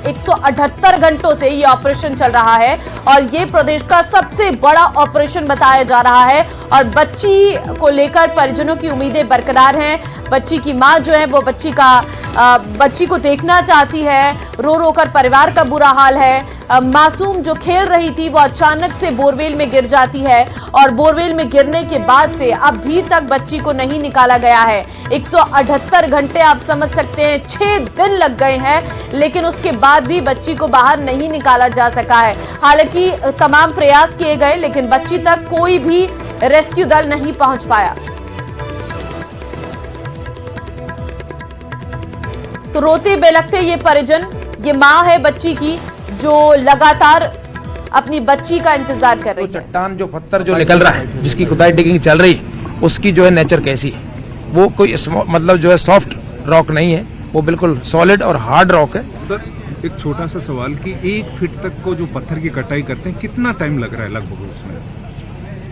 178 घंटों से ये ऑपरेशन चल रहा है और ये प्रदेश का सबसे बड़ा ऑपरेशन बताया जा रहा है। और बच्ची को लेकर परिजनों की उम्मीदें बरकरार हैं। बच्ची की मां जो है वो बच्ची को देखना चाहती है। रो रो कर परिवार का बुरा हाल है। मासूम जो खेल रही थी वो अचानक से बोरवेल में गिर जाती है और बोरवेल में गिरने के बाद से अभी तक बच्ची को नहीं निकाला गया है। 178 घंटे आप समझ सकते हैं, 6 दिन लग गए हैं, लेकिन उसके बाद भी बच्ची को बाहर नहीं निकाला जा सका है। हालांकि तमाम प्रयास किए गए लेकिन बच्ची तक कोई भी रेस्क्यू दल नहीं पहुंच पाया। तो रोते बेलखते ये परिजन, ये मां है बच्ची की जो लगातार अपनी बच्ची का इंतजार कर रही है। चट्टान जो पत्थर जो निकल रहा है, जिसकी खुदाई डिगिंग चल रही, उसकी जो है नेचर कैसी है, वो कोई मतलब जो है सॉफ्ट रॉक नहीं है, वो बिल्कुल सॉलिड और हार्ड रॉक है। सर एक छोटा सा सवाल कि 1 फीट तक को जो पत्थर की कटाई करते हैं, कितना टाइम लग रहा है लगभग उसमें?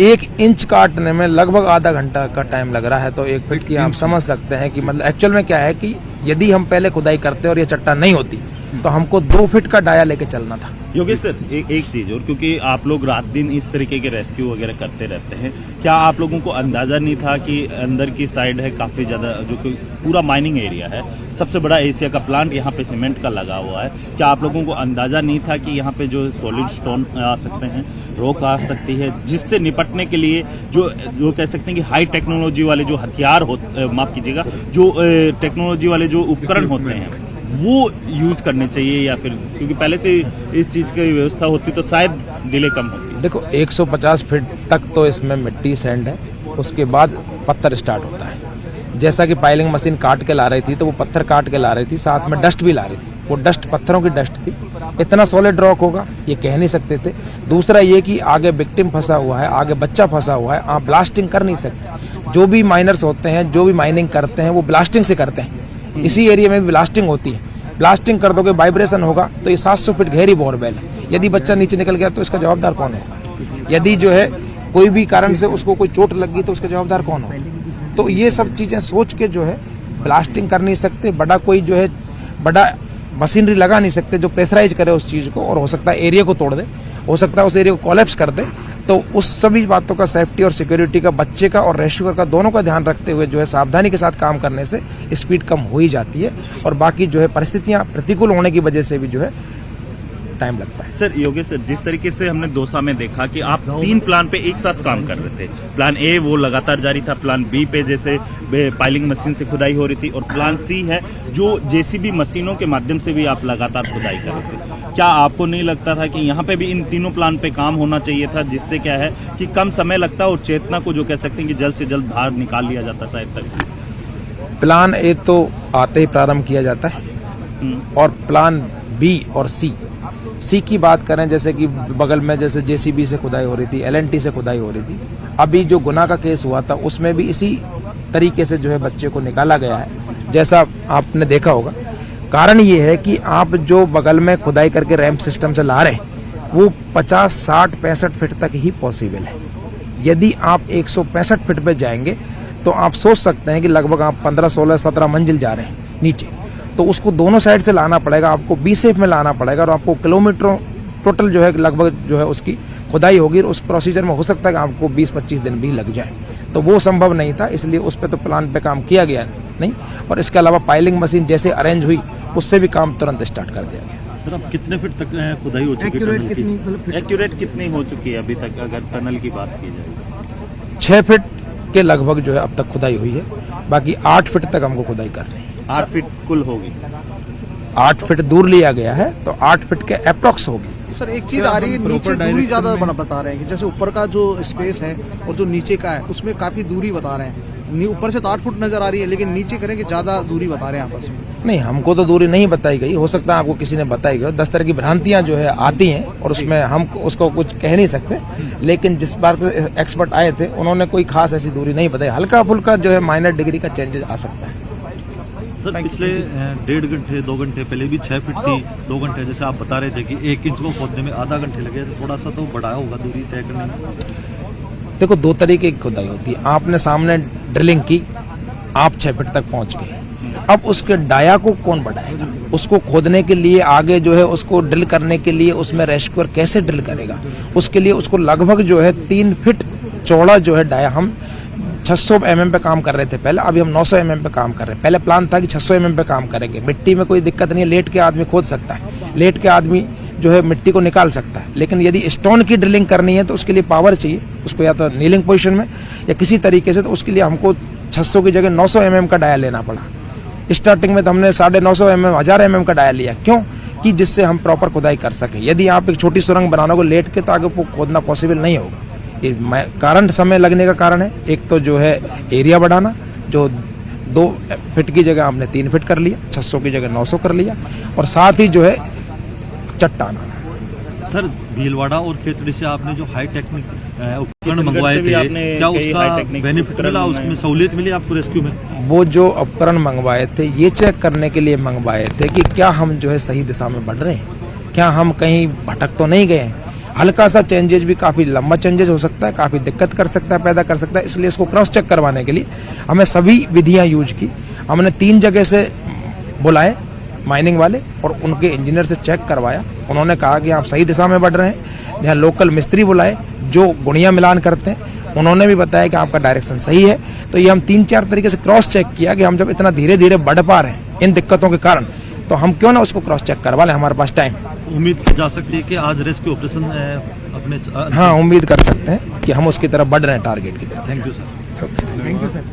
1 इंच काटने में लगभग आधा घंटा का टाइम लग रहा है। तो 1 फीट की आप समझ सकते हैं कि मतलब एक्चुअल में क्या है कि यदि हम पहले खुदाई करते और ये चट्टान नहीं होती तो हमको 2 फीट का डाया लेके चलना था। योगेश सर, एक चीज और, क्योंकि आप लोग रात दिन इस तरीके के रेस्क्यू वगैरह करते रहते हैं, क्या आप लोगों को अंदाजा नहीं था कि अंदर की साइड है काफी ज्यादा, जो कि पूरा माइनिंग एरिया है, सबसे बड़ा एशिया का प्लांट यहाँ पे सीमेंट का लगा हुआ है, क्या आप लोगों को अंदाजा नहीं था कि यहाँ पे जो सॉलिड स्टोन आ सकते हैं, रॉक आ सकती है, जिससे निपटने के लिए जो कह सकते हैं कि हाई टेक्नोलॉजी वाले जो हथियार माफ कीजिएगा, जो टेक्नोलॉजी वाले जो उपकरण होते हैं वो यूज करने चाहिए, या फिर क्योंकि पहले से इस चीज की व्यवस्था होती तो शायद डिले कम होती? देखो 150 फीट तक तो इसमें मिट्टी सैंड है, उसके बाद पत्थर स्टार्ट होता है। जैसा कि पाइलिंग मशीन काट के ला रही थी तो वो पत्थर काट के ला रही थी, साथ में डस्ट भी ला रही थी। वो डस्ट पत्थरों की डस्ट थी। इतना सॉलिड रॉक होगा ये कह नहीं सकते थे। दूसरा ये कि आगे विक्टिम फंसा हुआ है, आगे बच्चा फंसा हुआ है, आप ब्लास्टिंग कर नहीं सकते। जो भी माइनर्स होते हैं, जो भी माइनिंग करते हैं, वो ब्लास्टिंग से करते हैं। इसी एरिया में भी ब्लास्टिंग होती है। ब्लास्टिंग कर दोगे, वाइब्रेशन होगा तो ये 700 फीट गहरी बोरवेल है। यदि बच्चा नीचे निकल गया तो इसका जवाबदार कौन होगा? यदि जो है कोई भी कारण से उसको कोई चोट लग गई तो उसका जवाबदार कौन होगा? तो ये सब चीजें सोच के जो है ब्लास्टिंग कर नहीं सकते, बड़ा कोई जो है बड़ा मशीनरी लगा नहीं सकते जो प्रेशराइज करे उस चीज को, और हो सकता है एरिया को तोड़ दे, हो सकता है उस एरिया को कोलैप्स कर दे। तो उस सभी बातों का सेफ्टी और सिक्योरिटी का, बच्चे का और रेस्क्यूअर का, दोनों का ध्यान रखते हुए जो है सावधानी के साथ काम करने से स्पीड कम हो ही जाती है, और बाकी जो है परिस्थितियां प्रतिकूल होने की वजह से भी जो है टाइम लगता है। सर योगेश सर, जिस तरीके से हमने दौसा में देखा कि आप 3 प्लान पे एक साथ काम कर रहे थे, प्लान ए वो लगातार जारी था, प्लान बी पे जैसे पाइलिंग मशीन से खुदाई हो रही थी, और प्लान सी है जो जेसीबी मशीनों के माध्यम से भी आप लगातार खुदाई कर रहे थे। क्या आपको नहीं लगता था कि यहाँ पे भी इन तीनों प्लान पे काम होना चाहिए था, जिससे क्या है कि कम समय लगता और चेतना को जो कह सकते हैं कि जल्द से जल्द बाहर निकाल लिया जाता शायद तक? प्लान ए तो आते ही प्रारंभ किया जाता है, और प्लान बी और सी की बात करें, जैसे कि बगल में जैसे जेसीबी से खुदाई हो रही थी, एलएनटी से खुदाई हो रही थी, अभी जो गुना का केस हुआ था उसमें भी इसी तरीके से जो है बच्चे को निकाला गया है, जैसा आपने देखा होगा। कारण ये है कि आप जो बगल में खुदाई करके रैंप सिस्टम से ला रहे हैं वो 50, 60, 65 फीट तक ही पॉसिबल है। यदि आप 165 फीट पे जाएंगे तो आप सोच सकते हैं कि लगभग आप 15, 16, 17 मंजिल जा रहे हैं नीचे, तो उसको दोनों साइड से लाना पड़ेगा, आपको बी शेप में लाना पड़ेगा, और आपको किलोमीटरों टोटल जो है लगभग जो है उसकी खुदाई होगी, और उस प्रोसीजर में हो सकता है कि आपको 20-25 दिन भी लग जाए। तो वो संभव नहीं था, इसलिए उस पर तो प्लान पे काम किया गया नहीं। और इसके अलावा पाइलिंग मशीन जैसे अरेंज हुई उससे भी काम तुरंत स्टार्ट कर दिया गया। सर अब कितने फीट तक खुदाई हो चुकी है? एक्यूरेट कितनी हो चुकी है अभी तक अगर टनल की बात की जाए? 6 फीट के लगभग जो है अब तक खुदाई हुई है, बाकी 8 फीट तक हमको खुदाई कर रही है। 8 फीट कुल होगी? 8 फीट दूर लिया गया है तो 8 फीट के अप्रोक्स होगी। सर एक चीज आ रही है, नीचे दूरी ज्यादा बता रहे हैं कि जैसे ऊपर का जो स्पेस है और जो नीचे का है उसमें काफी दूरी बता रहे हैं। ऊपर से तो 8 फुट नजर आ रही है, लेकिन नीचे करेंगे ज्यादा दूरी बता रहे हैं आपस में। नहीं, हमको तो दूरी नहीं बताई गई, हो सकता है आपको किसी ने बताई गई। 10 तरह की भ्रांतियां जो है आती हैं और उसमें हम उसको कुछ कह नहीं सकते, लेकिन जिस बार एक्सपर्ट आए थे उन्होंने कोई खास ऐसी दूरी नहीं बताई। हल्का फुल्का जो है माइनर डिग्री का चेंजेस आ सकता है। सर पिछले 1.5 घंटे 2 घंटे पहले भी 6 फीट थी, 2 घंटे जैसे आप बता रहे थे कि 1 इंच को खोदने में आधा घंटे लगे, तो थोड़ा सा तो बढ़ाया होगा दूरी तय करने में। देखो 2 तरीके की खुदाई होती है। आपने सामने ड्रिलिंग की, आप 6 फीट तक पहुंच गए। अब उसके डाया को कौन बढ़ाएगा? उसको खोदने के लिए आगे जो है उसको ड्रिल करने के लिए उसमें रेस्क्यूअर कैसे ड्रिल करेगा? उसके लिए उसको लगभग जो है 3 फीट चौड़ा जो है डाया, हम 600 mm पे काम कर रहे थे पहले, अभी हम 900 mm पे काम कर रहे हैं। पहले प्लान था कि 600 mm पे काम करेंगे। मिट्टी में कोई दिक्कत नहीं है, लेट के आदमी खोद सकता है, लेट के आदमी जो है मिट्टी को निकाल सकता है। लेकिन यदि स्टोन की ड्रिलिंग करनी है तो उसके लिए पावर चाहिए, उसको या तो नीलिंग पोजीशन में या किसी तरीके से, तो उसके लिए हमको 600 की जगह 900 mm का डाया लेना पड़ा। स्टार्टिंग में तो हमने 950 mm 1000 mm का डाया लिया। क्यों? कि जिससे हम प्रॉपर खुदाई कर सकें। यदि आप एक छोटी सुरंग बनाना को लेट के, तो आगे वो खोदना पॉसिबल नहीं होगा। ये कारण समय लगने का कारण है। एक तो जो है एरिया बढ़ाना, जो 2 फीट की जगह हमने 3 फीट कर लिया, 600 की जगह 900 कर लिया, और साथ ही जो है चट्टान आना। सर, भीलवाड़ा और खेतड़ी से आपने जो हाई टेक्निक उपकरण किशनगढ़ मंगवाए से भी थे, आपने क्या कई उसका हाई टेक्निक बेनिफिट उपकरण मिला, उसमें सहूलियत मिली आपको रेस्क्यू में? वो जो उपकरण मंगवाए थे ये चेक करने के लिए मंगवाए थे कि क्या हम जो है सही दिशा में बढ़ रहे हैं, क्या हम कहीं भटक तो नहीं गए हैं। हल्का सा चेंजेस भी काफी लंबा चेंजेस हो सकता है, काफी दिक्कत कर सकता है, पैदा कर सकता है। इसलिए इसको क्रॉस चेक करवाने के लिए हमें सभी विधियां यूज की। हमने 3 जगह से बुलाए माइनिंग वाले और उनके इंजीनियर से चेक करवाया। उन्होंने कहा कि आप सही दिशा में बढ़ रहे हैं। यहाँ लोकल मिस्त्री बुलाए जो गुणिया मिलान करते हैं, उन्होंने भी बताया कि आपका डायरेक्शन सही है। तो ये हम 3-4 तरीके से क्रॉस चेक किया कि हम जब इतना धीरे धीरे बढ़ पा रहे हैं इन दिक्कतों के कारण, तो हम क्यों ना उसको क्रॉस चेक करवा लें, हमारे पास टाइम। उम्मीद की जा सकती है कि आज रेस्क्यू ऑपरेशन अपने हाँ, उम्मीद कर सकते हैं कि हम उसकी तरफ बढ़ रहे हैं, टारगेट की तरफ। Thank you sir. Thank you sir.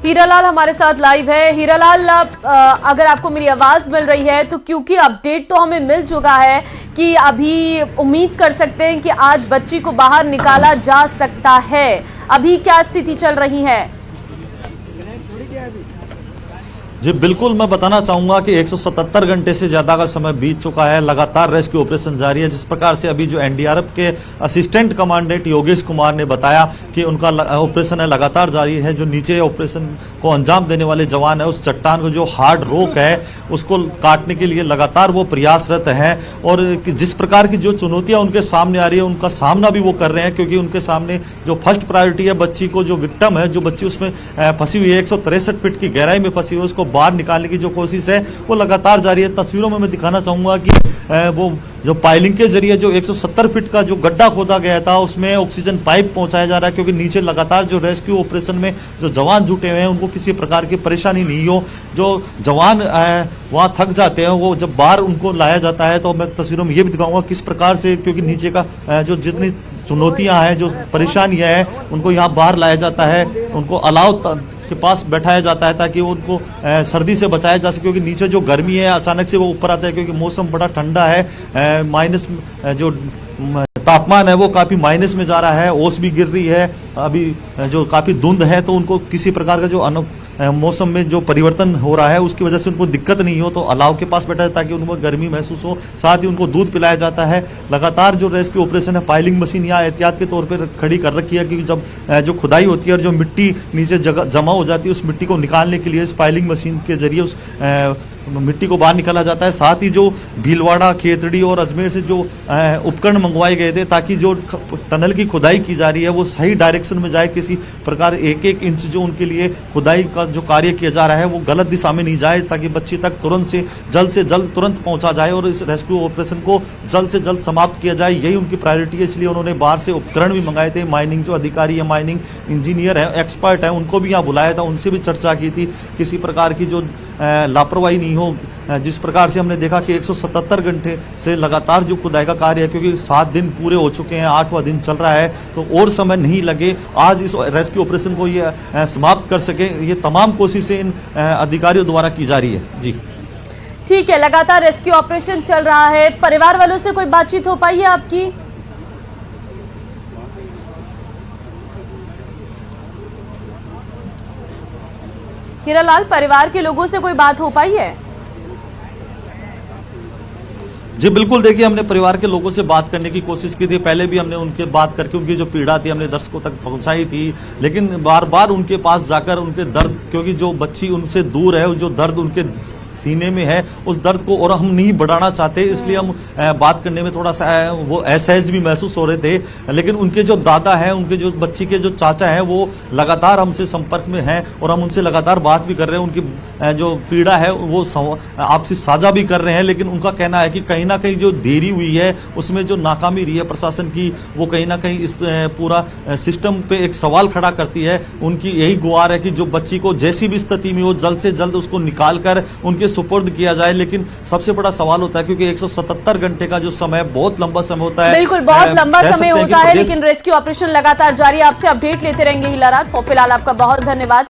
Hiralal हमारे साथ लाइव है। हीरालाल, अगर आपको मेरी आवाज मिल रही है तो क्योंकि अपडेट तो हमें मिल चुका है कि अभी उम्मीद कर सकते हैं कि आज बच्ची को बाहर निकाला जा सकता है, अभी क्या स्थिति चल रही है? जी बिल्कुल, मैं बताना चाहूंगा कि 177 घंटे से ज्यादा का समय बीत चुका है, लगातार रेस्क्यू ऑपरेशन जारी है। जिस प्रकार से अभी जो एनडीआरएफ के असिस्टेंट कमांडेंट योगेश कुमार ने बताया कि उनका ऑपरेशन है लगातार जारी है। जो नीचे ऑपरेशन को अंजाम देने वाले जवान है, उस चट्टान को जो हार्ड रॉक है उसको काटने के लिए लगातार वो प्रयासरत हैं। और जिस प्रकार की जो चुनौतियां उनके सामने आ रही है उनका सामना भी वो कर रहे हैं, क्योंकि उनके सामने जो फर्स्ट प्रायोरिटी है बच्ची को, जो विक्टिम है, जो बच्ची उसमें फंसी हुई है 163 फीट की गहराई में फंसी हुई है, उसको बाहर निकालने की जो कोशिश है वो लगातार जारी है। तस्वीरों में मैं दिखाना चाहूंगा कि वो जो पाइलिंग के जरिए जो 170 फीट का जो गड्ढा खोदा गया था उसमें ऑक्सीजन पाइप पहुंचाया जा रहा है, क्योंकि नीचे लगातार जो रेस्क्यू ऑपरेशन में जो जवान जुटे हुए हैं उनको किसी प्रकार की परेशानी नहीं हो। जो जवान वहां थक जाते हैं, वो जब बाहर उनको लाया जाता है, तो मैं तस्वीरों में ये भी दिखाऊंगा किस प्रकार से, क्योंकि नीचे का जो जितनी चुनौतियां हैं, जो परेशानियां हैं, उनको यहाँ बाहर लाया जाता है, उनको अलाव के पास बैठाया जाता है ताकि उनको सर्दी से बचाया जा सके, क्योंकि नीचे जो गर्मी है अचानक से वो ऊपर आता है, क्योंकि मौसम बड़ा ठंडा है। माइनस जो तापमान है वो काफी माइनस में जा रहा है, ओस भी गिर रही है, अभी जो काफी धुंध है, तो उनको किसी प्रकार का जो मौसम में जो परिवर्तन हो रहा है उसकी वजह से उनको दिक्कत नहीं हो, तो अलाव के पास बैठा है ताकि उनको गर्मी महसूस हो। साथ ही उनको दूध पिलाया जाता है। लगातार जो रेस्क्यू ऑपरेशन है, पाइलिंग मशीन यहाँ एहतियात के तौर पर खड़ी कर रखी है, क्योंकि जब जो खुदाई होती है और जो मिट्टी नीचे जमा हो जाती है, उस मिट्टी को निकालने के लिए इस पाइलिंग मशीन के जरिए उस मिट्टी को बाहर निकाला जाता है। साथ ही जो भीलवाड़ा, खेतड़ी और अजमेर से जो उपकरण मंगवाए गए थे ताकि जो टनल की खुदाई की जा रही है वो सही डायरेक्शन में जाए, किसी प्रकार 1-1 इंच जो उनके लिए खुदाई का जो कार्य किया जा रहा है वो गलत दिशा में नहीं जाए, ताकि बच्ची तक तुरंत से जल्द तुरंत पहुंचा जाए और इस रेस्क्यू ऑपरेशन को जल्द से जल्द समाप्त किया जाए, यही उनकी प्रायोरिटी है। इसलिए उन्होंने बाहर से उपकरण भी मंगाए थे। माइनिंग जो अधिकारी है, माइनिंग इंजीनियर है, एक्सपर्ट है, उनको भी यहाँ बुलाया था, उनसे भी चर्चा की थी, किसी प्रकार की जो लापरवाही नहीं हो। जिस प्रकार से हमने देखा कि 177 घंटे से लगातार जो खुदाई का कार्य है, क्योंकि 7 दिन पूरे हो चुके हैं, 8वां दिन चल रहा है, तो और समय नहीं लगे, आज इस रेस्क्यू ऑपरेशन को ये समाप्त कर सके, ये तमाम कोशिशें इन अधिकारियों द्वारा की जा रही है। जी ठीक है, लगातार रेस्क्यू ऑपरेशन चल रहा है। परिवार वालों से कोई बातचीत हो पाई है आपकी? हीरालाल, परिवार के लोगों से कोई बात हो पाई है? जी बिल्कुल, देखिए हमने परिवार के लोगों से बात करने की कोशिश की थी। पहले भी हमने उनके बात करके उनकी जो पीड़ा थी हमने दर्शकों तक पहुंचाई थी, लेकिन बार बार उनके पास जाकर उनके दर्द, क्योंकि जो बच्ची उनसे दूर है, जो दर्द उनके सीने में है, उस दर्द को और हम नहीं बढ़ाना चाहते, इसलिए हम बात करने में थोड़ा सा वो असहज भी महसूस हो रहे थे। लेकिन उनके जो दादा हैं, उनके जो बच्ची के जो चाचा हैं, वो लगातार हमसे संपर्क में हैं और हम उनसे लगातार बात भी कर रहे हैं। उनकी जो पीड़ा है वो आपसे साझा भी कर रहे हैं, लेकिन उनका कहना है कि कहीं ना कहीं जो देरी हुई है उसमें जो नाकामी रही है प्रशासन की, वो कहीं ना कहीं इस पूरा सिस्टम पे एक सवाल खड़ा करती है। उनकी यही गुहार है कि जो बच्ची को जैसी भी स्थिति में हो, जल्द से जल्द उसको निकाल कर उनके सुपुर्द किया जाए। लेकिन सबसे बड़ा सवाल होता है, क्योंकि 177 घंटे का जो समय बहुत लंबा समय होता है, बिल्कुल बहुत लंबा समय होता है, लेकिन रेस्क्यू ऑपरेशन लगातार जारी है। आपसे अपडेट लेते रहेंगे हिला रात। फिलहाल आपका बहुत धन्यवाद।